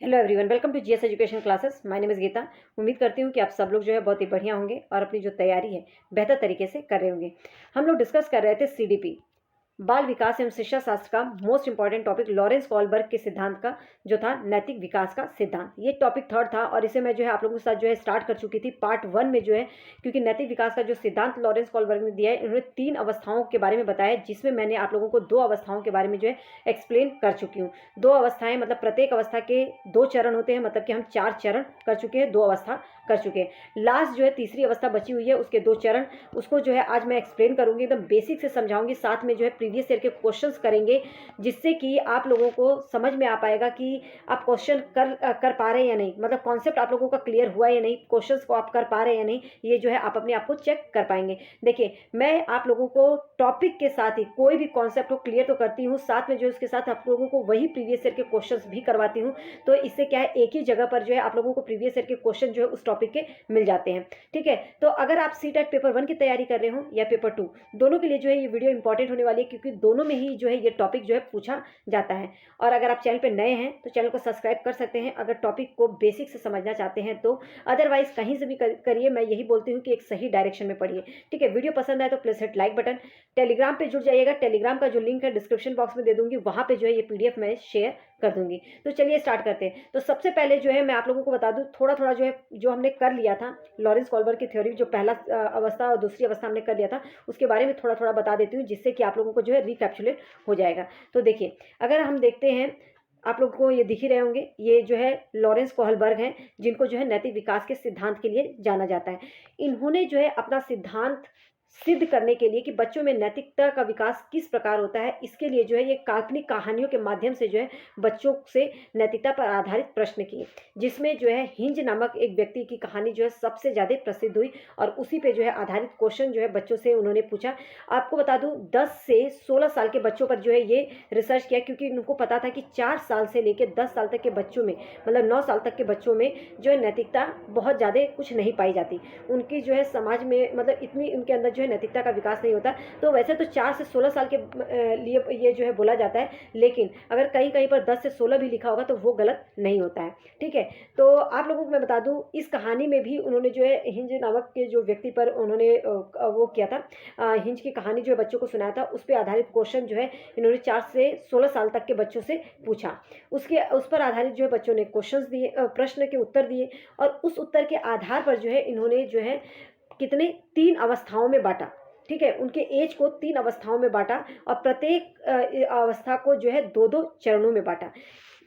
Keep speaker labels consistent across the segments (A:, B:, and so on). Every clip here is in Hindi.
A: Hello everyone, welcome to GS education classes. My name is Geeta. उम्मीद करती हूँ कि आप सब लोग जो है बहुत ही बढ़िया होंगे और अपनी जो तैयारी है बेहतर तरीके से कर रहे होंगे। हम लोग डिस्कस कर रहे थे सीडीपी, बाल विकास एवं शिक्षा शास्त्र का most important topic Lawrence Kohlberg के सिद्धांत का जो था नैतिक विकास का सिद्धांत। ये टॉपिक थर्ड था और इसे मैं जो है आप लोगों के साथ जो है स्टार्ट कर चुकी थी पार्ट 1 में जो है, क्योंकि नैतिक विकास का जो सिद्धांत लॉरेंस कॉलबर्ग ने दिया है, इन्होंने 3 अवस्थाओं के बारे में बताया, जिसमें मैंने आप लोगों को 2 अवस्थाओं के बारे में जो है एक्सप्लेन कर चुकी हूँ। 2 अवस्थाएं मतलब प्रत्येक अवस्था के 2 चरण होते हैं, मतलब कि हम 4 चरण कर चुके हैं, 2 अवस्था कर चुके हैं। लास्ट जो है तीसरी अवस्था बची हुई है, उसके 2 चरण, उसको जो है आज मैं एक्सप्लेन करूंगी, एकदम बेसिक से समझाऊंगी, साथ में जो है प्रीवियस ईयर के क्वेश्चंस करेंगे, जिससे कि आप लोगों को समझ में आ पाएगा कि आप क्वेश्चन कर पा रहे हैं या नहीं, मतलब कॉन्सेप्ट आप लोगों का क्लियर हुआ या नहीं, क्वेश्चंस को आप कर पा रहे हैं या नहीं, ये जो है आप अपने आप को चेक कर पाएंगे। देखिए, मैं आप लोगों को टॉपिक के साथ ही कोई भी कॉन्सेप्ट को क्लियर तो करती हूँ, साथ में जो उसके साथ आप लोगों को वही प्रीवियस ईयर के क्वेश्चंस भी करवाती हूँ। तो इससे क्या है, एक ही जगह पर जो है आप लोगों को प्रीवियस ईयर के क्वेश्चन जो है उस टॉपिक के मिल जाते हैं। ठीक है, तो अगर आप सीटेट पेपर 1 की तैयारी कर रहे हो या पेपर 2, दोनों के लिए जो है ये वीडियो इंपॉर्टेंट होने वाली है, क्योंकि दोनों में ही जो है ये टॉपिक जो है पूछा जाता है। और अगर आप चैनल पे नए हैं तो चैनल को सब्सक्राइब कर सकते हैं अगर टॉपिक को बेसिक से समझना चाहते हैं तो। अदरवाइज कहीं से भी करिए, मैं यही बोलती हूँ कि एक सही डायरेक्शन में पढ़िए। ठीक है, वीडियो पसंद आए तो please hit like button. Telegram पे जुड़ जाइएगा, टेलीग्राम का जो लिंक है डिस्क्रिप्शन बॉक्स में दे दूंगी, वहां पे जो है ये पीडीएफ मैं शेयर कर दूंगी। तो चलिए स्टार्ट करते हैं। तो सबसे पहले जो है मैं आप लोगों को बता दूं, थोड़ा थोड़ा जो है जो हमने कर लिया था लॉरेंस कॉलबर्ग की थ्योरी, जो पहला अवस्था और दूसरी अवस्था हमने कर लिया था, उसके बारे में थोड़ा थोड़ा बता देती हूँ, जिससे कि आप लोगों को जो है रिकैप्चुलेट हो जाएगा। तो देखिए, अगर हम देखते हैं, आप लोगों को ये दिख ही रहे होंगे, ये जो है लॉरेंस कोहलबर्ग हैं, जिनको जो है नैतिक विकास के सिद्धांत के लिए जाना जाता है। इन्होंने जो है अपना सिद्धांत सिद्ध करने के लिए कि बच्चों में नैतिकता का विकास किस प्रकार होता है, इसके लिए जो है ये काल्पनिक कहानियों के माध्यम से जो है बच्चों से नैतिकता पर आधारित प्रश्न किए, जिसमें जो है हिंज नामक एक व्यक्ति की कहानी जो है सबसे ज़्यादा प्रसिद्ध हुई, और उसी पे जो है आधारित क्वेश्चन जो है बच्चों से उन्होंने पूछा। आपको बता दूं, 10 से 16 साल के बच्चों पर जो है ये रिसर्च किया, क्योंकि उनको पता था कि 4 साल से लेकर 10 साल तक के बच्चों में, मतलब 9 साल तक के बच्चों में जो है नैतिकता बहुत ज़्यादा कुछ नहीं पाई जाती, उनकी जो है समाज में मतलब इतनी उनके अंदर जो है नैतिकता का विकास नहीं होता। तो वैसे तो 4 से 16 साल के लिए ये जो है बोला जाता है, लेकिन अगर कहीं कहीं पर 10 से 16 भी लिखा होगा तो वो गलत नहीं होता है। ठीक है, तो आप लोगों को मैं बता दूं, इस कहानी में भी उन्होंने जो है हिंज नामक के जो व्यक्ति पर उन्होंने वो किया था, हिंज की कहानी जो है बच्चों को सुनाया था, उस पर आधारित क्वेश्चन जो है इन्होंने 4 से 16 साल तक के बच्चों से पूछा। उस पर आधारित जो है बच्चों ने क्वेश्चंस दिए, प्रश्न के उत्तर दिए, और उस उत्तर के आधार पर जो है इन्होंने जो है कितने 3 अवस्थाओं में बांटा। ठीक है, उनके एज को 3 अवस्थाओं में बांटा, और प्रत्येक अवस्था को जो है 2-2 चरणों में बांटा।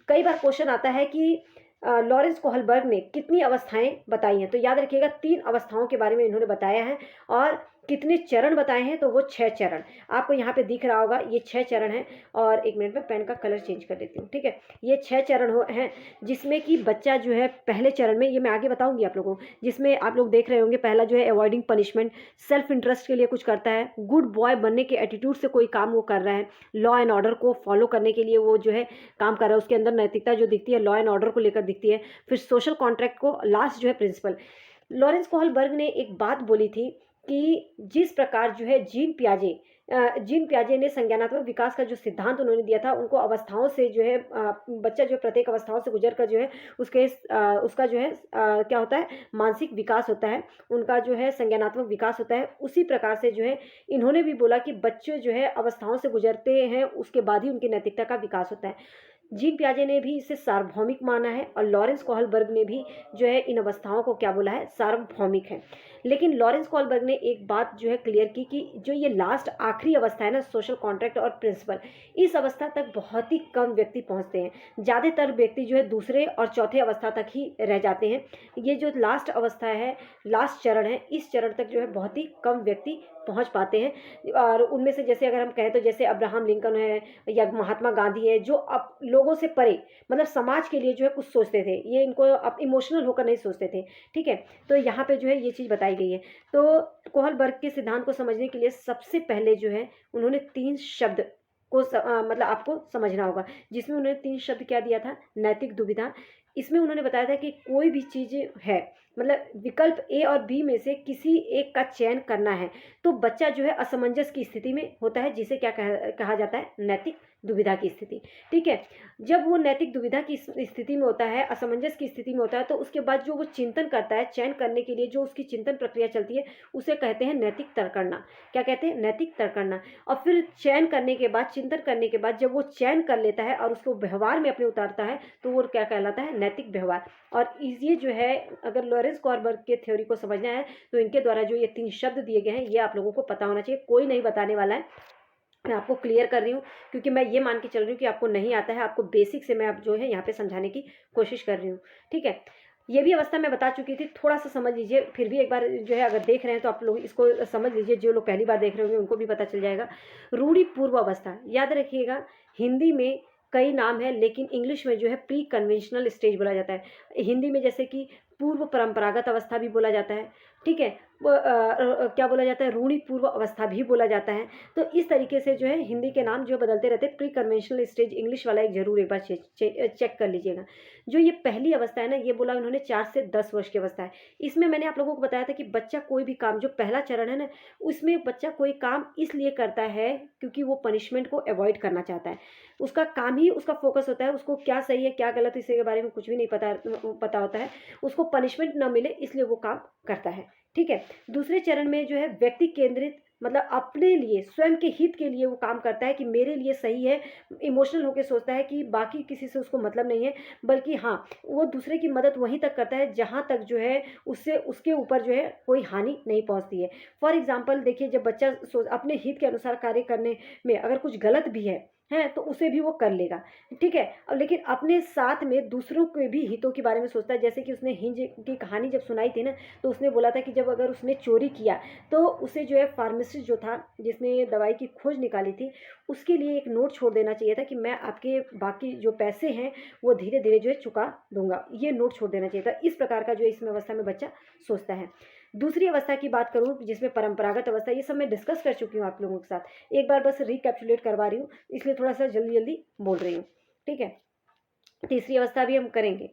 A: कई बार क्वेश्चन आता है कि लॉरेंस कोहलबर्ग ने कितनी अवस्थाएं बताई हैं, तो याद रखिएगा 3 अवस्थाओं के बारे में इन्होंने बताया है, और कितने चरण बताए हैं, तो वो 6 चरण आपको यहाँ पे दिख रहा होगा, ये 6 चरण हैं। और एक मिनट में पेन का कलर चेंज कर देती हूँ। ठीक है, ये 6 चरण हैं, जिसमें कि बच्चा जो है पहले चरण में, ये मैं आगे बताऊंगी आप लोगों को, जिसमें आप लोग देख रहे होंगे, पहला जो है अवॉइडिंग पनिशमेंट, सेल्फ इंटरेस्ट के लिए कुछ करता है, गुड बॉय बनने के एटीट्यूड से कोई काम वो कर रहा है, लॉ एंड ऑर्डर को फॉलो करने के लिए वो जो है काम कर रहा है, उसके अंदर नैतिकता जो दिखती है लॉ एंड ऑर्डर को लेकर दिखती है। फिर सोशल कॉन्ट्रैक्ट को, लास्ट जो है प्रिंसिपल। लॉरेंस कोहलबर्ग ने एक बात बोली थी कि जिस प्रकार जो है जीन पियाजे ने संज्ञानात्मक विकास का जो सिद्धांत उन्होंने दिया था, उनको अवस्थाओं से जो है बच्चा जो है प्रत्येक अवस्थाओं से गुजर कर जो है उसका जो है क्या होता है, मानसिक विकास होता है, उनका जो है संज्ञानात्मक विकास होता है। उसी प्रकार से जो है इन्होंने भी बोला कि बच्चे जो है अवस्थाओं से गुजरते हैं, उसके बाद ही उनकी नैतिकता का विकास होता है। जीन पियाजे ने भी इसे सार्वभौमिक माना है, और लॉरेंस कोहलबर्ग ने भी जो है इन अवस्थाओं को क्या बोला है, सार्वभौमिक है। लेकिन लॉरेंस कोहलबर्ग ने एक बात जो है क्लियर की कि जो ये लास्ट आखिरी अवस्था है ना, सोशल कॉन्ट्रैक्ट और प्रिंसिपल, इस अवस्था तक बहुत ही कम व्यक्ति पहुंचते हैं। ज़्यादातर व्यक्ति जो है दूसरे और चौथे अवस्था तक ही रह जाते हैं। ये जो लास्ट अवस्था है, लास्ट चरण है, इस चरण तक जो है बहुत ही कम व्यक्ति पहुंच पाते हैं। और उनमें से जैसे अगर हम कहें तो जैसे अब्राहम लिंकन है या महात्मा गांधी है, जो अब लोगों से परे, मतलब समाज के लिए जो है कुछ सोचते थे, ये इनको अब इमोशनल होकर नहीं सोचते थे। ठीक है, तो यहाँ पे जो है ये चीज़ बताई गई है। तो कोहलबर्ग के सिद्धांत को समझने के लिए सबसे पहले जो है उन्होंने 3 शब्द को मतलब आपको समझना होगा, जिसमें उन्होंने 3 शब्द क्या दिया था, नैतिक दुविधा। इसमें उन्होंने बताया था कि कोई भी चीज़ है, मतलब विकल्प ए और बी में से किसी एक का चयन करना है, तो बच्चा जो है असमंजस की स्थिति में होता है, जिसे क्या कहा जाता है, नैतिक दुविधा की स्थिति। ठीक है, जब वो नैतिक दुविधा की स्थिति में होता है, असमंजस की स्थिति में होता है, तो उसके बाद जो वो चिंतन करता है, चयन करने के लिए जो उसकी चिंतन प्रक्रिया चलती है, उसे कहते हैं नैतिक तर्कणा। क्या कहते हैं? नैतिक तर्कणा। और फिर चयन करने के बाद, चिंतन करने के बाद जब वो चयन कर लेता है और उसको व्यवहार में अपने उतारता है, तो वो क्या कहलाता है? नैतिक व्यवहार। और ये जो है, अगर लॉरेंस कॉर्बर्ग के थ्योरी को समझना है तो इनके द्वारा जो ये 3 शब्द दिए गए हैं, ये आप लोगों को पता होना चाहिए। कोई नहीं बताने वाला है, मैं आपको क्लियर कर रही हूँ, क्योंकि मैं ये मान के चल रही हूँ कि आपको नहीं आता है, आपको बेसिक से मैं अब जो है यहाँ पे समझाने की कोशिश कर रही हूँ। ठीक है, ये भी अवस्था मैं बता चुकी थी, थोड़ा सा समझ लीजिए, फिर भी एक बार जो है अगर देख रहे हैं तो आप लोग इसको समझ लीजिए, जो लोग पहली बार देख रहे होंगे उनको भी पता चल जाएगा। रूढ़ि पूर्व अवस्था, याद रखिएगा, हिंदी में कई नाम है, लेकिन इंग्लिश में जो है प्री कन्वेंशनल स्टेज बोला जाता है। हिंदी में जैसे कि पूर्व परंपरागत अवस्था भी बोला जाता है। ठीक है, क्या बोला जाता है? रूढ़ि पूर्व अवस्था भी बोला जाता है। तो इस तरीके से जो है हिंदी के नाम जो बदलते रहते हैं। प्री कन्वेंशनल स्टेज इंग्लिश वाला एक जरूर एक बार चेक कर लीजिएगा। जो ये पहली अवस्था है ना, ये बोला उन्होंने 4 से 10 वर्ष की अवस्था है। इसमें मैंने आप लोगों को बताया था कि बच्चा कोई भी काम, जो पहला चरण है ना, उसमें बच्चा कोई काम इसलिए करता है क्योंकि वो पनिशमेंट को अवॉइड करना चाहता है। उसका काम ही, उसका फोकस होता है, उसको क्या सही है क्या गलत इसके बारे में कुछ भी नहीं पता होता है। उसको पनिशमेंट ना मिले इसलिए वो काम करता है। ठीक है, दूसरे चरण में जो है व्यक्ति केंद्रित, मतलब अपने लिए, स्वयं के हित के लिए वो काम करता है कि मेरे लिए सही है। इमोशनल होकर सोचता है कि बाकी किसी से उसको मतलब नहीं है, बल्कि हाँ, वो दूसरे की मदद वहीं तक करता है जहाँ तक जो है उससे, उसके ऊपर जो है कोई हानि नहीं पहुँचती है। फॉर एग्जाम्पल देखिए, जब बच्चा अपने हित के अनुसार कार्य करने में अगर कुछ गलत भी है तो उसे भी वो कर लेगा। ठीक है, अब लेकिन अपने साथ में दूसरों के भी हितों के बारे में सोचता है। जैसे कि उसने हिंज की कहानी जब सुनाई थी ना, तो उसने बोला था कि जब अगर उसने चोरी किया तो उसे जो है फार्मासिस्ट जो था, जिसने दवाई की खोज निकाली थी, उसके लिए एक नोट छोड़ देना चाहिए था कि मैं आपके बाकी जो पैसे हैं वो धीरे धीरे जो है चुका दूंगा। ये नोट छोड़ देना चाहिए था। इस प्रकार का जो इसमें अवस्था में बच्चा सोचता है। दूसरी अवस्था की बात करूं जिसमें परंपरागत अवस्था, ये सब मैं डिस्कस कर चुकी हूँ आप लोगों के साथ, एक बार बस रिकैप्चुलेट करवा रही हूँ, इसलिए थोड़ा सा जल्दी जल्दी बोल रही हूँ। ठीक है, तीसरी अवस्था भी हम करेंगे।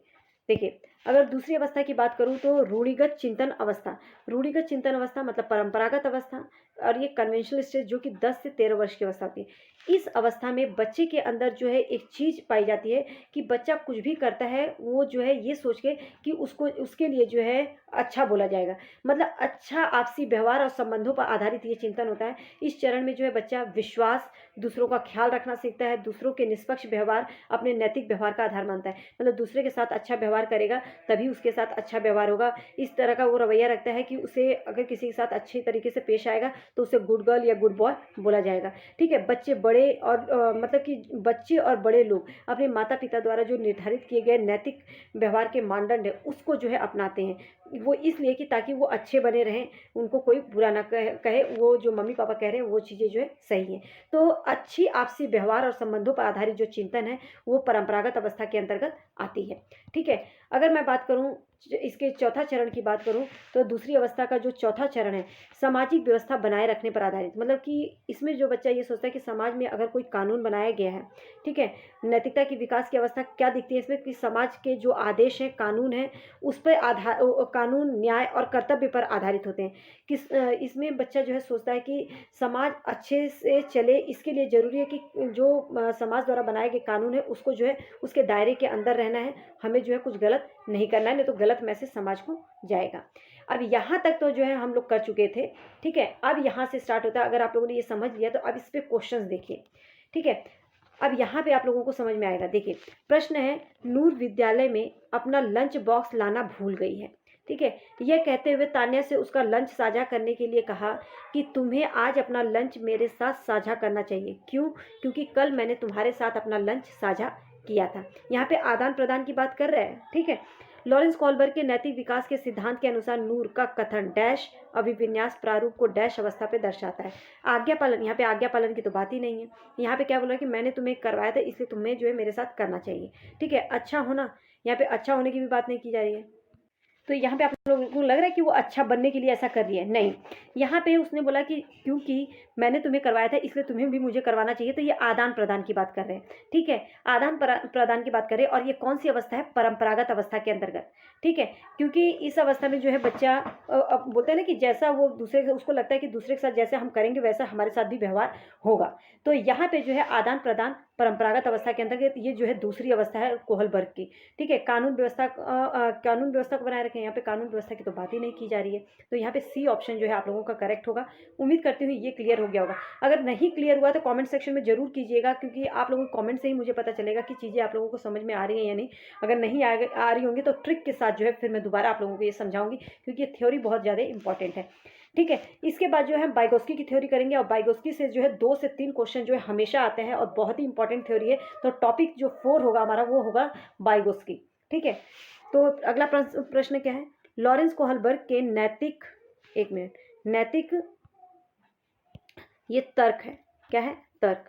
A: देखिए, अगर दूसरी अवस्था की बात करूं तो रूढ़िगत चिंतन अवस्था। रूढ़िगत चिंतन अवस्था मतलब परंपरागत अवस्था, और ये कन्वेंशनल स्टेज जो कि 10 से 13 वर्ष की अवस्था होती है। इस अवस्था में बच्चे के अंदर जो है एक चीज पाई जाती है कि बच्चा कुछ भी करता है वो जो है ये सोच के कि उसको, उसके लिए जो है अच्छा बोला जाएगा, मतलब अच्छा आपसी व्यवहार और संबंधों पर आधारित ये चिंतन होता है। इस चरण में जो है बच्चा विश्वास, दूसरों का ख्याल रखना सीखता है, दूसरों के निष्पक्ष व्यवहार अपने नैतिक व्यवहार का आधार मानता है। मतलब दूसरे के साथ अच्छा व्यवहार करेगा तभी उसके साथ अच्छा व्यवहार होगा। इस तरह का वो रवैया रखता है कि उसे अगर किसी के साथ अच्छी तरीके से पेश आएगा तो उसे गुड गर्ल या गुड बॉय बोला जाएगा। ठीक है, बच्चे बड़े और मतलब कि बच्चे और बड़े लोग अपने माता पिता द्वारा जो निर्धारित किए गए नैतिक व्यवहार के मानदंड है उसको जो है अपनाते हैं। वो इसलिए कि ताकि वो अच्छे बने रहें, उनको कोई बुरा ना कहे, वो जो मम्मी पापा कह रहे हैं वो चीज़ें जो है सही हैं। तो अच्छी आपसी व्यवहार और संबंधों पर आधारित जो चिंतन है वो परंपरागत अवस्था के अंतर्गत आती है। ठीक है, अगर मैं बात करूं इसके चौथा चरण की बात करूं तो दूसरी अवस्था का जो चौथा चरण है सामाजिक व्यवस्था बनाए रखने पर आधारित, मतलब कि इसमें जो बच्चा ये सोचता है कि समाज में अगर कोई कानून बनाया गया है, ठीक है, नैतिकता की विकास की अवस्था क्या दिखती है इसमें कि समाज के जो आदेश हैं, कानून है, उस पर कानून, न्याय और कर्तव्य पर आधारित होते हैं। इसमें बच्चा जो है सोचता है कि समाज अच्छे से चले, इसके लिए जरूरी है कि जो समाज द्वारा बनाए गए कानून है उसको जो है उसके दायरे के अंदर रहना है, हमें जो है कुछ गलत नहीं करना है, नहीं तो गलत मैसेज समाज को जाएगा। अब यहाँ तक तो जो है हम लोग कर चुके थे। ठीक है, अब यहाँ से स्टार्ट होता है। अगर आप लोगों ने ये समझ लिया तो अब इस पे क्वेश्चंस देखिए। ठीक है, अब यहाँ पे आप लोगों को समझ में आएगा। देखिए, प्रश्न है, नूर विद्यालय में अपना लंच बॉक्स लाना भूल गई है। ठीक है, यह कहते हुए तान्या से उसका लंच साझा करने के लिए कहा कि तुम्हें आज अपना लंच मेरे साथ साझा करना चाहिए। क्यों? क्योंकि कल मैंने तुम्हारे साथ अपना लंच साझा किया था। यहाँ पे आदान प्रदान की बात कर रहे हैं। ठीक है, लॉरेंस कॉलबर्ग के नैतिक विकास के सिद्धांत के अनुसार नूर का कथन डैश अभिविन्यास प्रारूप को डैश अवस्था पे दर्शाता है। आज्ञा पालन, यहाँ पे आज्ञा पालन की तो बात ही नहीं है। यहाँ पे क्या बोला कि मैंने तुम्हें करवाया था इसलिए तुम्हें जो है मेरे साथ करना चाहिए। ठीक है, अच्छा होना, यहाँ पे अच्छा होने की भी बात नहीं की जा रही है। तो यहाँ पे आप लोगों को लग रहा है कि वो अच्छा बनने के लिए ऐसा कर रही है, नहीं। यहाँ पे उसने बोला कि क्योंकि मैंने तुम्हें करवाया था इसलिए तुम्हें भी मुझे करवाना चाहिए। तो ये आदान प्रदान की बात कर रहे हैं। ठीक है, आदान प्रदान की बात कर रहे हैं। और ये कौन सी अवस्था है? परंपरागत अवस्था के अंतर्गत। ठीक है, क्योंकि इस अवस्था में जो है बच्चा अब बोलते हैं ना कि जैसा वो दूसरे से, उसको लगता है कि दूसरे के साथ जैसे हम करेंगे वैसा हमारे साथ भी व्यवहार होगा। तो यहाँ पे जो है आदान प्रदान परंपरागत अवस्था के अंतर्गत ये जो है दूसरी अवस्था है कोहलबर्ग की। ठीक है, कानून व्यवस्था को बनाए रखें, यहाँ पे कानून व्यवस्था की तो बात ही नहीं की जा रही है। तो यहाँ पे सी ऑप्शन जो है आप लोगों का करेक्ट होगा। उम्मीद करती हूँ ये क्लियर हो गया होगा। अगर नहीं क्लियर हुआ तो कमेंट सेक्शन में जरूर कीजिएगा, क्योंकि आप लोगों के कमेंट से ही मुझे पता चलेगा कि चीज़ें आप लोगों को समझ में आ रही हैं या नहीं। अगर नहीं आ रही होंगी तो ट्रिक के साथ जो है फिर मैं दोबारा आप लोगों को ये समझाऊंगी, क्योंकि ये थ्योरी बहुत ज़्यादा इंपॉर्टेंट है। ठीक है, इसके बाद जो है बाइगोस्की की थ्योरी करेंगे, और बाइगोस्की से जो है 2 से 3 क्वेश्चन जो है हमेशा आते हैं और बहुत ही इंपॉर्टेंट थ्योरी है। तो टॉपिक जो 4 होगा हमारा वो होगा बाइगोस्की। ठीक है, तो अगला प्रश्न क्या है? लॉरेंस कोहलबर्ग के नैतिक, एक मिनट, नैतिक, ये तर्क है, क्या है? तर्क।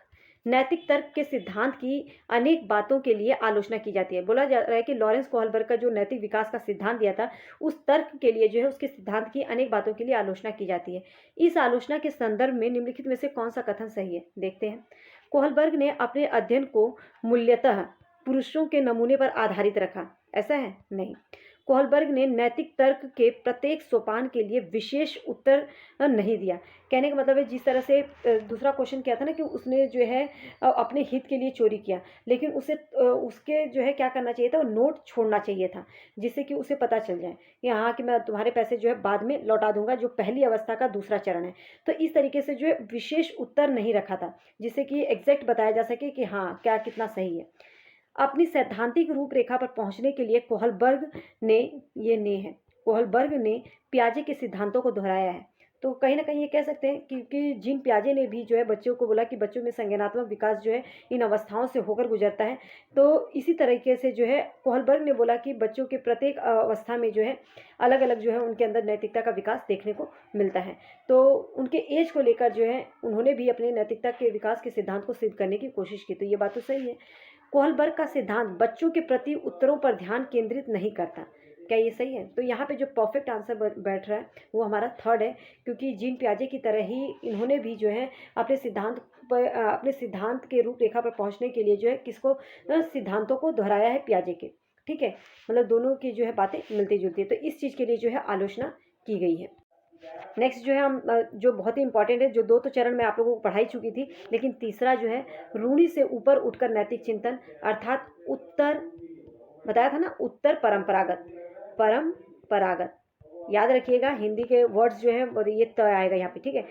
A: नैतिक तर्क के सिद्धांत की अनेक बातों के लिए आलोचना की जाती है। बोला जा रहा है कि लॉरेंस कोहलबर्ग का जो नैतिक विकास का सिद्धांत दिया था, उस तर्क के लिए जो है उसके सिद्धांत की अनेक बातों के लिए आलोचना की जाती है। इस आलोचना के संदर्भ में निम्नलिखित में से कौन सा कथन सही है? देखते हैं। कोहलबर्ग ने अपने अध्ययन को मूल्यतः पुरुषों के नमूने पर आधारित रखा, ऐसा है? नहीं। कोहलबर्ग ने नैतिक तर्क के प्रत्येक सोपान के लिए विशेष उत्तर नहीं दिया। कहने का मतलब है, जिस तरह से दूसरा क्वेश्चन क्या था ना कि उसने जो है अपने हित के लिए चोरी किया, लेकिन उसे उसके जो है क्या करना चाहिए था, वो नोट छोड़ना चाहिए था, जिससे कि उसे पता चल जाए कि हाँ कि मैं तुम्हारे पैसे जो है बाद में लौटा दूंगा, जो पहली अवस्था का दूसरा चरण है। तो इस तरीके से जो है विशेष उत्तर नहीं रखा था, जिससे कि एग्जैक्ट बताया जा सके कि हाँ क्या कितना सही है। अपनी सैद्धांतिक रूपरेखा पर पहुंचने के लिए कोहलबर्ग ने पियाजे के सिद्धांतों को दोहराया है। तो कहीं ना कहीं ये कह सकते हैं, क्योंकि जीन पियाजे ने भी जो है बच्चों को बोला कि बच्चों में संज्ञानात्मक विकास जो है इन अवस्थाओं से होकर गुजरता है। तो इसी तरीके से जो है कोहलबर्ग ने बोला कि बच्चों के प्रत्येक अवस्था में जो है अलग अलग जो है उनके अंदर नैतिकता का विकास देखने को मिलता है। तो उनके एज को लेकर जो है उन्होंने भी अपने नैतिकता के विकास के सिद्धांत को सिद्ध करने की कोशिश की। तो ये बात तो सही है। कोहलबर्ग का सिद्धांत बच्चों के प्रति उत्तरों पर ध्यान केंद्रित नहीं करता, क्या ये सही है? तो यहाँ पे जो परफेक्ट आंसर बैठ रहा है वो हमारा थर्ड है, क्योंकि जीन पियाजे की तरह ही इन्होंने भी जो है अपने सिद्धांत के रूपरेखा पर पहुँचने के लिए जो है किसको, सिद्धांतों को दोहराया है पियाजे के। ठीक है, मतलब दोनों की जो है बातें मिलती जुलती है। तो इस चीज़ के लिए जो है आलोचना की गई है। नेक्स्ट जो है हम जो बहुत ही इंपॉर्टेंट है, जो 2 तो चरण में आप लोगों को पढ़ाई चुकी थी, लेकिन तीसरा जो है रूढ़ि से ऊपर उठकर नैतिक चिंतन, अर्थात उत्तर, बताया था ना, उत्तर परंपरागत, याद रखिएगा हिंदी के वर्ड्स जो है ये त आएगा यहाँ पे। ठीक है,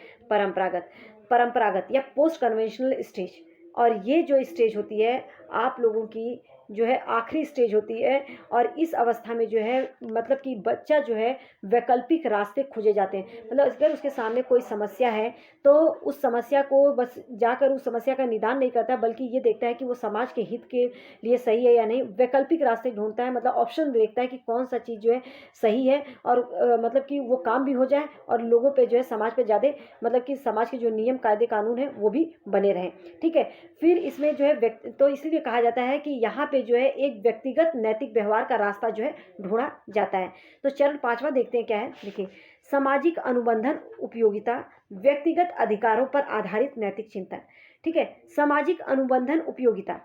A: परंपरागत या पोस्ट कन्वेंशनल स्टेज। और ये जो स्टेज होती है आप लोगों की जो है आखिरी स्टेज होती है, और इस अवस्था में जो है मतलब कि बच्चा जो है वैकल्पिक रास्ते खोजे जाते हैं। मतलब अगर उसके सामने कोई समस्या है तो उस समस्या को बस जाकर उस समस्या का निदान नहीं करता, बल्कि ये देखता है कि वो समाज के हित के लिए सही है या नहीं। वैकल्पिक रास्ते ढूंढता है, मतलब ऑप्शन देखता है कि कौन सा चीज़ जो है सही है, और मतलब कि वो काम भी हो जाए और लोगों पे जो है समाज पे ज़्यादा मतलब कि समाज के जो नियम कायदे कानून है वो भी बने रहें। ठीक है, फिर इसमें जो है तो इसलिए कहा जाता है कि यहाँ पे जो है एक व्यक्तिगत नैतिक व्यवहार का रास्ता जो है ढूंढा जाता है। तो चरण 5वां देखते हैं क्या है। देखिए, सामाजिक अनुबंधन उपयोगिता, व्यक्तिगत अधिकारों पर आधारित नैतिक चिंतन। ठीक है, सामाजिक अनुबंधन उपयोगिता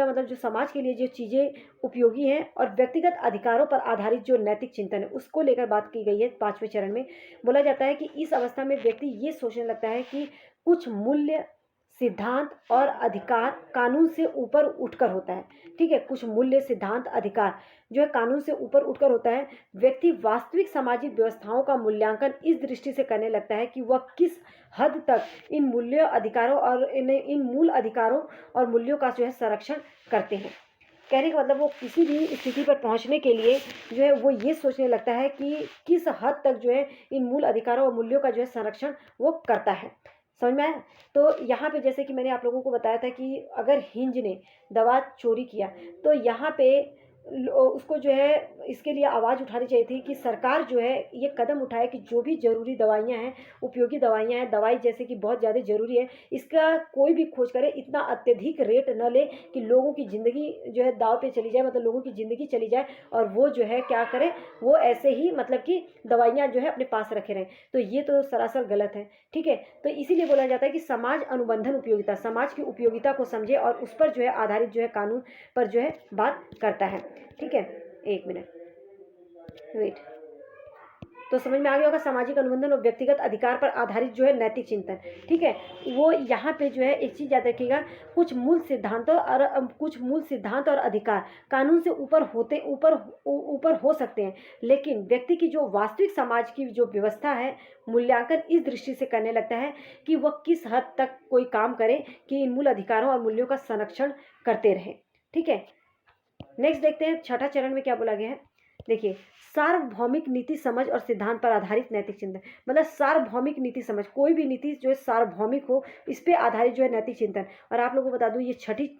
A: मतलब जो समाज के लिए जो चीज़ें उपयोगी हैं, और व्यक्तिगत अधिकारों पर आधारित जो नैतिक चिंतन है उसको लेकर बात की गई है। 5वें चरण में बोला जाता है कि इस अवस्था में व्यक्ति ये सोचने लगता है कि कुछ मूल्य, सिद्धांत और अधिकार कानून से ऊपर उठकर होता है। ठीक है, कुछ मूल्य, सिद्धांत, अधिकार जो है कानून से ऊपर उठकर होता है। व्यक्ति वास्तविक सामाजिक व्यवस्थाओं का मूल्यांकन इस दृष्टि से करने लगता है कि वह किस हद तक इन मूल्यों, अधिकारों और इन मूल अधिकारों और मूल्यों का जो है संरक्षण करते हैं। कहने का मतलब वो किसी भी स्थिति पर पहुंचने के लिए जो है वो ये सोचने लगता है कि किस हद तक जो है इन मूल अधिकारों और मूल्यों का जो है संरक्षण वो करता है। समझ में आया? तो यहाँ पे जैसे कि मैंने आप लोगों को बताया था कि अगर हिंज ने दवा चोरी किया तो यहाँ पे उसको जो है इसके लिए आवाज़ उठानी चाहिए थी कि सरकार जो है ये कदम उठाए कि जो भी ज़रूरी दवाइयाँ हैं, उपयोगी दवाइयाँ हैं, दवाई जैसे कि बहुत ज़्यादा ज़रूरी है, इसका कोई भी खोज करे, इतना अत्यधिक रेट न ले कि लोगों की ज़िंदगी जो है दाव पे चली जाए, मतलब लोगों की ज़िंदगी चली जाए, और वो जो है क्या करे, वो ऐसे ही मतलब कि दवाइयाँ जो है अपने पास रखे रहें। तो ये तो सरासर गलत है। ठीक है, तो इसीलिए बोला जाता है कि समाज अनुबंधन उपयोगिता, समाज की उपयोगिता को समझे और उस पर जो है आधारित जो है कानून पर जो है बात करता है। ठीक है, एक मिनट वेट। तो समझ में आ गया होगा, सामाजिक अनुबंधन और व्यक्तिगत अधिकार पर आधारित जो है नैतिक चिंतन। ठीक है, वो यहाँ पे जो है एक चीज़ याद रखिएगा, कुछ मूल सिद्धांत और अधिकार कानून से ऊपर हो सकते हैं, लेकिन व्यक्ति की जो वास्तविक समाज की जो व्यवस्था है मूल्यांकन इस दृष्टि से करने लगता है कि वह किस हद तक कोई काम करे कि इन मूल अधिकारों और मूल्यों का संरक्षण करते रहे। ठीक है, नेक्स्ट देखते हैं छठा चरण में क्या बोला गया है। देखिए, सार्वभौमिक नीति समझ और सिद्धांत पर आधारित नैतिक चिंतन, मतलब सार्वभौमिक नीति समझ, कोई भी नीति जो है सार्वभौमिक हो, इस पे आधारित जो है नैतिक चिंतन। और आप लोगों को बता दूं, ये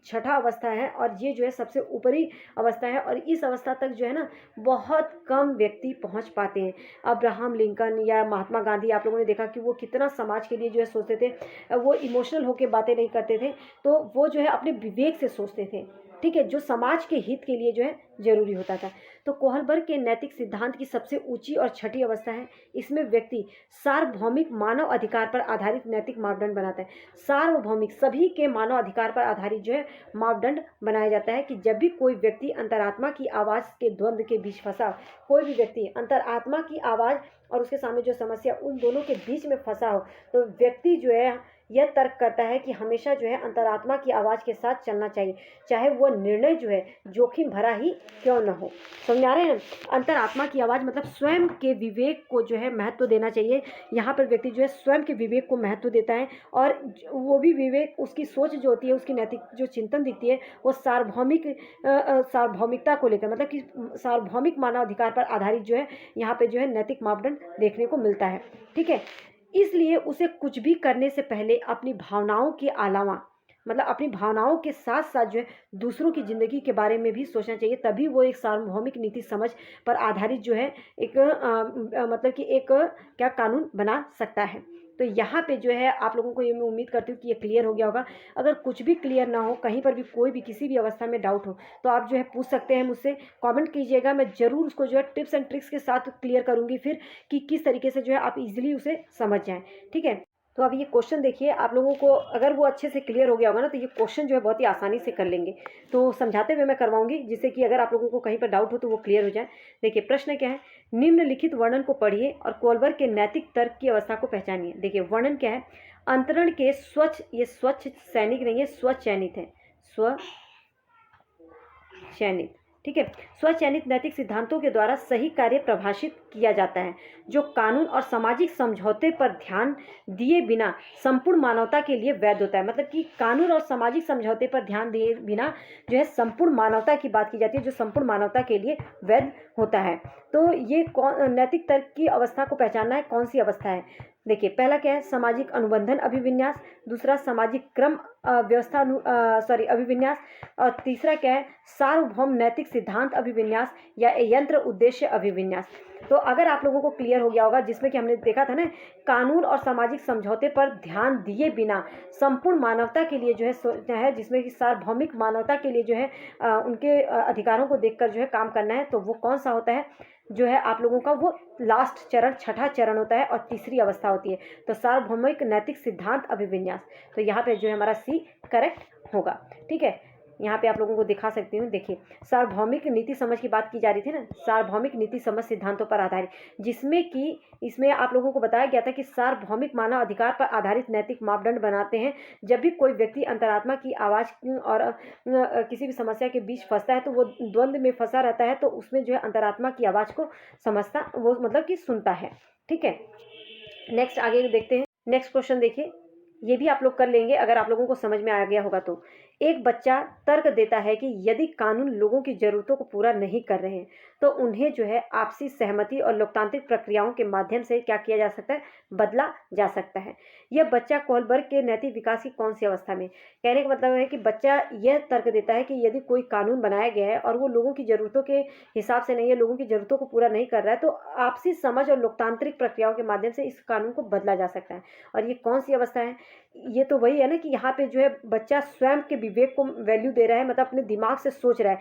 A: छठा अवस्था है और ये जो है सबसे ऊपरी अवस्था है, और इस अवस्था तक जो है ना बहुत कम व्यक्ति पहुंच पाते हैं। अब्राहम लिंकन या महात्मा गांधी, आप लोगों ने देखा कि वो कितना समाज के लिए जो है सोचते थे, वो इमोशनल होकर बातें नहीं करते थे, तो वो जो है अपने विवेक से सोचते थे। ठीक है, जो समाज के हित के लिए जो है जरूरी होता था। तो कोहलबर्ग के नैतिक सिद्धांत की सबसे ऊंची और छठी अवस्था है, इसमें व्यक्ति सार्वभौमिक मानव अधिकार पर आधारित नैतिक मापदंड बनाता है। सार्वभौमिक, सभी के मानव अधिकार पर आधारित जो है मापदंड बनाया जाता है कि जब भी कोई व्यक्ति अंतरात्मा की आवाज़ के द्वंद्व के बीच फंसा, कोई भी व्यक्ति अंतरात्मा की आवाज़ और उसके सामने जो समस्या, उन दोनों के बीच में फंसा हो, तो व्यक्ति जो है यह तर्क करता है कि हमेशा जो है अंतरात्मा की आवाज़ के साथ चलना चाहिए, चाहे वो निर्णय जो है जोखिम भरा ही क्यों न हो। समझ आ रहे हैं? अंतरात्मा की आवाज़ मतलब स्वयं के विवेक को जो है महत्व देना चाहिए। यहाँ पर व्यक्ति जो है स्वयं के विवेक को महत्व देता है, और वो भी विवेक, उसकी सोच जो होती है, उसकी नैतिक जो चिंतन दिखती है, वो सार्वभौमिकता को लेकर, मतलब कि सार्वभौमिक मानवाधिकार पर आधारित जो है यहाँ पे जो है नैतिक मापदंड देखने को मिलता है। ठीक है, इसलिए उसे कुछ भी करने से पहले अपनी भावनाओं के अलावा, मतलब अपनी भावनाओं के साथ साथ जो है दूसरों की ज़िंदगी के बारे में भी सोचना चाहिए, तभी वो एक सार्वभौमिक नीति समझ पर आधारित जो है एक मतलब कि एक क्या कानून बना सकता है। तो यहाँ पे जो है आप लोगों को ये मैं उम्मीद करती हूँ कि ये क्लियर हो गया होगा। अगर कुछ भी क्लियर ना हो, कहीं पर भी कोई भी किसी भी अवस्था में डाउट हो, तो आप जो है पूछ सकते हैं मुझसे, कमेंट कीजिएगा, मैं ज़रूर उसको जो है टिप्स एंड ट्रिक्स के साथ क्लियर करूँगी फिर, कि किस तरीके से जो है आप इजीली उसे समझ जाएँ। ठीक है, तो अब ये क्वेश्चन देखिए, आप लोगों को अगर वो अच्छे से क्लियर हो गया होगा ना, तो ये क्वेश्चन जो है बहुत ही आसानी से कर लेंगे। तो समझाते हुए मैं करवाऊंगी, जिससे कि अगर आप लोगों को कहीं पर डाउट हो तो वो क्लियर हो जाए। देखिए, प्रश्न क्या है, निम्नलिखित वर्णन को पढ़िए और कोहलबर्ग के नैतिक तर्क की अवस्था को पहचानिए। देखिए, वर्णन क्या है, अंतरण के ये स्वच्छ सैनिक नहीं है, स्वचयनित है, स्वचयनित। ठीक है, स्वचयनित नैतिक सिद्धांतों के द्वारा सही कार्य प्रभाषित किया जाता है, जो कानून और सामाजिक समझौते पर ध्यान दिए बिना संपूर्ण मानवता के लिए वैध होता है। मतलब कि कानून और सामाजिक समझौते पर ध्यान दिए बिना जो है संपूर्ण मानवता की बात की जाती है, जो संपूर्ण मानवता के लिए वैध होता है। तो ये नैतिक तर्क की अवस्था को पहचानना है, कौन सी अवस्था है। देखिए, पहला क्या है, सामाजिक अनुबंधन अभिविन्यास, दूसरा सामाजिक क्रम व्यवस्था अभिविन्यास, और तीसरा क्या है, सार्वभौम नैतिक सिद्धांत अभिविन्यास या यंत्र उद्देश्य अभिविन्यास। तो अगर आप लोगों को क्लियर हो गया होगा, जिसमें कि हमने देखा था ना, कानून और सामाजिक समझौते पर ध्यान दिए बिना संपूर्ण मानवता के लिए जो है सोचना है, जिसमें कि सार्वभौमिक मानवता के लिए जो है उनके अधिकारों को देखकर जो है काम करना है, तो वो कौन सा होता है, जो है आप लोगों का वो लास्ट चरण, छठा चरण होता है, और तीसरी अवस्था होती है, तो सार्वभौमिक नैतिक सिद्धांत अभिविन्यास। तो यहाँ पे जो है हमारा सी करेक्ट होगा। ठीक है, यहाँ पे आप लोगों को दिखा सकती हूँ। देखिए, सार्वभौमिक नीति समझ की बात की जा रही थी ना, सार्वभौमिक नीति समझ सिद्धांतों पर आधारित, जिसमें कि इसमें आप लोगों को बताया गया था कि सार्वभौमिक मानव अधिकार पर आधारित नैतिक मापदंड बनाते हैं। जब भी कोई व्यक्ति अंतरात्मा की आवाज़ और किसी भी समस्या के बीच फंसता है, तो वो द्वंद्व में फंसा रहता है, तो उसमें जो है अंतरात्मा की आवाज़ को समझता, वो मतलब कि सुनता है। ठीक है, नेक्स्ट आगे देखते हैं। नेक्स्ट क्वेश्चन देखिए, ये भी आप लोग कर लेंगे अगर आप लोगों को समझ में आ गया होगा तो। एक बच्चा तर्क देता है कि यदि कानून लोगों की ज़रूरतों को पूरा नहीं कर रहे हैं, तो उन्हें जो है आपसी सहमति और लोकतांत्रिक प्रक्रियाओं के माध्यम से क्या किया जा सकता है, बदला जा सकता है। यह बच्चा कोहलबर्ग के नैतिक विकास की कौन सी अवस्था में, कहने का मतलब है कि बच्चा यह तर्क देता है कि यदि कोई कानून बनाया गया है और वो लोगों की ज़रूरतों के हिसाब से नहीं है, लोगों की ज़रूरतों को पूरा नहीं कर रहा है, तो आपसी समझ और लोकतांत्रिक प्रक्रियाओं के माध्यम से इस कानून को बदला जा सकता है। और ये कौन सी अवस्था है, ये तो वही है ना कि यहाँ पे जो है बच्चा स्वयं के विवेक को वैल्यू दे रहा है, मतलब अपने दिमाग से सोच रहा है।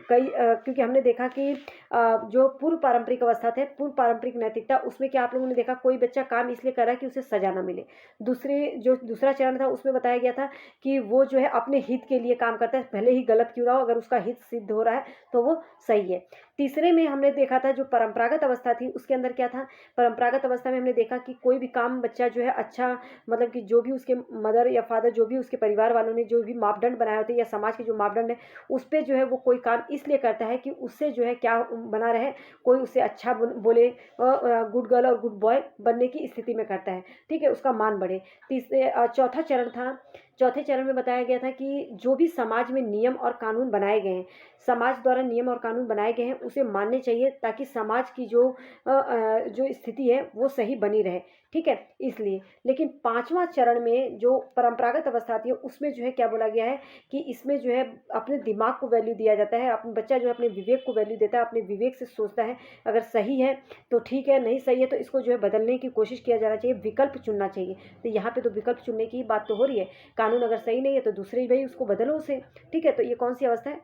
A: क्योंकि हमने देखा कि जो पूर्व पारंपरिक अवस्था थे, पूर्व पारंपरिक नैतिकता, उसमें क्या आप लोगों ने देखा, कोई बच्चा काम इसलिए कर रहा है कि उसे सजा ना मिले। दूसरा चरण था, उसमें बताया गया था कि वो जो है अपने हित के लिए काम करता है, भले ही गलत क्यों ना हो, अगर उसका हित सिद्ध हो रहा है तो वो सही है। तीसरे में हमने देखा था जो परंपरागत अवस्था थी, उसके अंदर क्या था, परंपरागत अवस्था में हमने देखा कि कोई भी काम बच्चा जो है अच्छा, मतलब कि जो भी उसके मदर या फादर, जो भी उसके परिवार वालों ने जो भी मापदंड बनाए होते हैं या समाज के जो मापदंड है, उस पर जो है वो कोई काम इसलिए करता है कि उससे जो है क्या बना रहे, कोई उससे अच्छा बोले, गुड गर्ल और गुड बॉय बनने की स्थिति में करता है, ठीक है, उसका मान बढ़े। चौथा चरण था, चौथे चरण में बताया गया था कि जो भी समाज में नियम और कानून बनाए गए हैं, समाज द्वारा नियम और कानून बनाए गए हैं, उसे मानने चाहिए ताकि समाज की जो स्थिति है वो सही बनी रहे, ठीक है, इसलिए। लेकिन पांचवा चरण में जो परंपरागत अवस्था आती है, उसमें जो है क्या बोला गया है कि इसमें जो है अपने दिमाग को वैल्यू दिया जाता है, अपने बच्चा जो है अपने विवेक को वैल्यू देता है, अपने विवेक से सोचता है, अगर सही है तो ठीक है, नहीं सही है तो इसको जो है बदलने की कोशिश किया जाना चाहिए, विकल्प चुनना चाहिए। तो यहाँ पे तो विकल्प चुनने की बात तो हो रही है, कानून अगर सही नहीं है तो दूसरे भाई उसको बदलो उसे, ठीक है। तो ये कौन सी अवस्था है,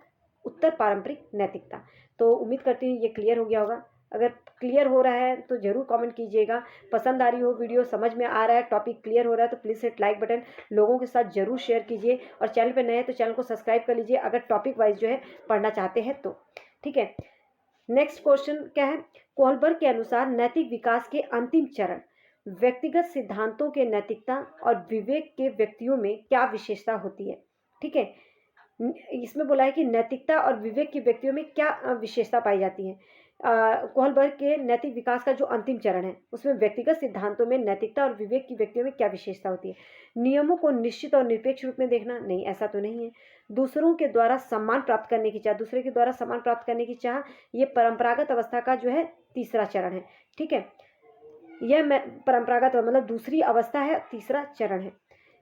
A: उत्तर पारंपरिक नैतिकता। तो उम्मीद करती हूँ ये क्लियर हो गया होगा। अगर क्लियर हो रहा है तो ज़रूर कमेंट कीजिएगा, पसंद आ रही हो वीडियो, समझ में आ रहा है, टॉपिक क्लियर हो रहा है तो प्लीज़ हिट लाइक बटन, लोगों के साथ ज़रूर शेयर कीजिए, और चैनल पर नए हैं तो चैनल को सब्सक्राइब कर लीजिए अगर टॉपिक वाइज जो है पढ़ना चाहते हैं तो, ठीक है। नेक्स्ट क्वेश्चन क्या है, कोहलबर्ग के अनुसार नैतिक विकास के अंतिम चरण व्यक्तिगत सिद्धांतों के नैतिकता और विवेक के व्यक्तियों में क्या विशेषता होती है, ठीक है। इसमें बोला है कि नैतिकता और विवेक के व्यक्तियों में क्या विशेषता पाई जाती है। कोहलबर्ग के नैतिक विकास का जो अंतिम चरण है, उसमें व्यक्तिगत सिद्धांतों में नैतिकता और विवेक की व्यक्तियों में क्या विशेषता होती है। नियमों को निश्चित और निरपेक्ष रूप में देखना, नहीं ऐसा तो नहीं है। दूसरों के द्वारा सम्मान प्राप्त करने की चाह, दूसरे के द्वारा सम्मान प्राप्त करने की चाह, ये परंपरागत अवस्था का जो है तीसरा चरण है, ठीक है। यह परंपरागत मतलब दूसरी अवस्था है, तीसरा चरण है।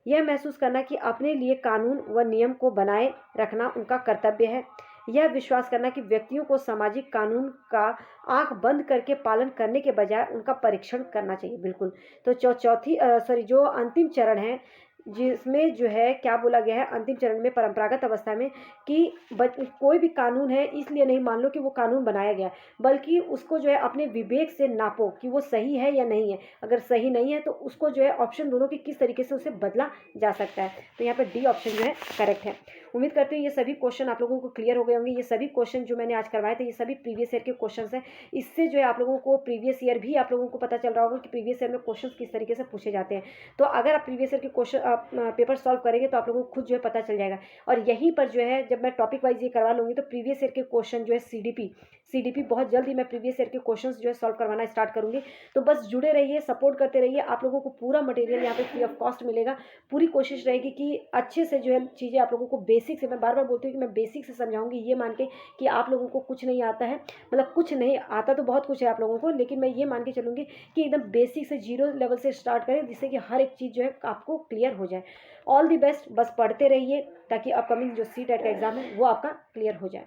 A: यह महसूस करना कि अपने लिए कानून व नियम को बनाए रखना उनका कर्तव्य है। यह विश्वास करना कि व्यक्तियों को सामाजिक कानून का आंख बंद करके पालन करने के बजाय उनका परीक्षण करना चाहिए, बिल्कुल। तो जो अंतिम चरण है, जिसमें जो है क्या बोला गया है अंतिम चरण में परंपरागत अवस्था में, कि कोई भी कानून है इसलिए नहीं मान लो कि वो कानून बनाया गया है, बल्कि उसको जो है अपने विवेक से नापो कि वो सही है या नहीं है। अगर सही नहीं है तो उसको जो है ऑप्शन ढूंढो कि किस तरीके से उसे बदला जा सकता है। तो यहाँ पर डी ऑप्शन जो है करेक्ट है। उम्मीद करती हूँ ये सभी क्वेश्चन आप लोगों को क्लियर हो गए होंगे। ये सभी क्वेश्चन जो मैंने आज करवाए थे, ये सभी प्रीवियस ईयर के क्वेश्चन हैं। इससे जो है आप लोगों को प्रीवियस ईयर भी आप लोगों को पता चल रहा होगा कि प्रीवियस ईयर में क्वेश्चन किस तरीके से पूछे जाते हैं। तो अगर आप प्रीवियस ईयर के क्वेश्चन पेपर सॉल्व करेंगे तो आप लोगों को खुद जो है पता चल जाएगा। और यहीं पर जो है जब मैं टॉपिक वाइज ये करवा लूँगी तो प्रीवियस ईयर के क्वेश्चन जो है सीडीपी बहुत जल्द ही मैं प्रीवियस ईयर के क्वेश्चन जो है सॉल्व करवाना स्टार्ट करूँगी। तो बस जुड़े रहिए, सपोर्ट करते रहिए। आप लोगों को पूरा मटेरियल यहाँ पे फ्री ऑफ कॉस्ट मिलेगा। पूरी कोशिश रहेगी कि अच्छे से जो है चीज़ें आप लोगों को बेसिक से, मैं बार बार बोलती हूँ कि मैं बेसिक से समझाऊंगी, ये मान के कि आप लोगों को कुछ नहीं आता है, मतलब कुछ नहीं आता तो बहुत कुछ है आप लोगों को, लेकिन मैं ये मान के चलूँगी कि एकदम बेसिक से जीरो लेवल से स्टार्ट करें, जिससे कि हर एक चीज़ जो है आपको क्लियर हो जाए। ऑल दी बेस्ट, बस पढ़ते रहिए ताकि अपकमिंग जो CTET का एग्ज़ाम है वो आपका क्लियर हो जाए।